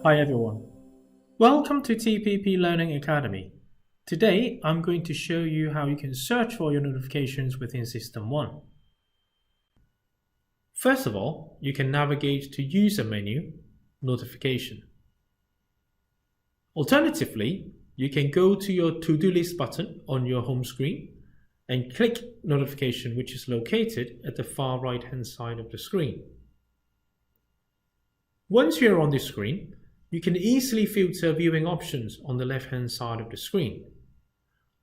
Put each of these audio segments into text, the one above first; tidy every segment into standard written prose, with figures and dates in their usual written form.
Hi everyone. Welcome to TPP Learning Academy. Today I'm going to show you how you can search for your notifications within System 1. First of all, you can navigate to User menu, Notification. Alternatively, you can go to your To-Do list button on your home screen and click Notification, which is located at the far right hand side of the screen. Once you're on this screen, you can easily filter viewing options on the left-hand side of the screen.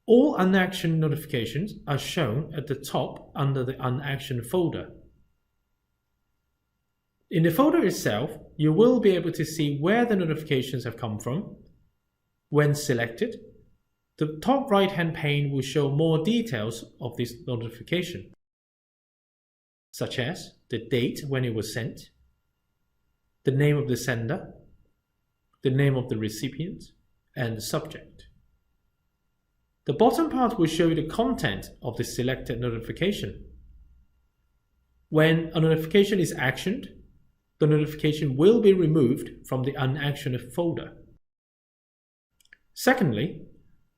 All unactioned notifications are shown at the top under the unactioned folder. In the folder itself, you will be able to see where the notifications have come from. When selected, the top right-hand pane will show more details of this notification, such as the date when it was sent, the name of the sender, the name of the recipient, and the subject. The bottom part will show you the content of the selected notification. When a notification is actioned, the notification will be removed from the unactioned folder. Secondly,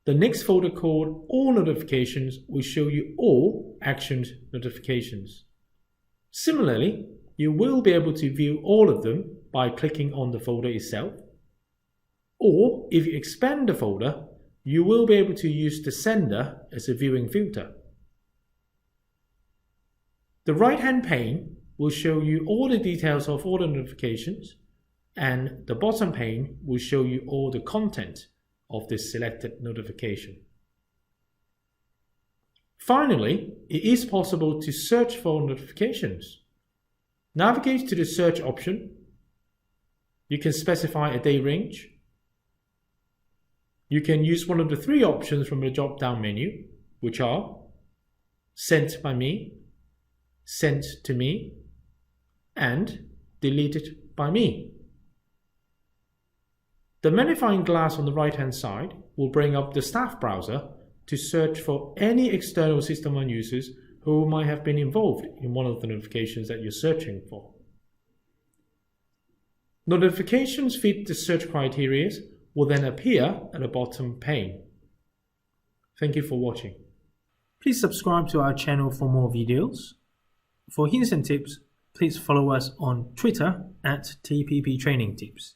the next folder called All Notifications will show you all actioned notifications. Similarly, you will be able to view all of them by clicking on the folder itself. Or, if you expand the folder, you will be able to use the sender as a viewing filter. The right-hand pane will show you all the details of all the notifications, and the bottom pane will show you all the content of this selected notification. Finally, it is possible to search for notifications. Navigate to the search option. You can specify a day range. You can use one of the three options from the drop-down menu, which are Sent by me, Sent to me, and Deleted by me. The magnifying glass on the right-hand side will bring up the staff browser to search for any external System 1 users who might have been involved in one of the notifications that you're searching for. Notifications fit the search criteria will then appear at the bottom pane. Thank you for watching. Please subscribe to our channel for more videos. For hints and tips, please follow us on Twitter at TPP Training Tips.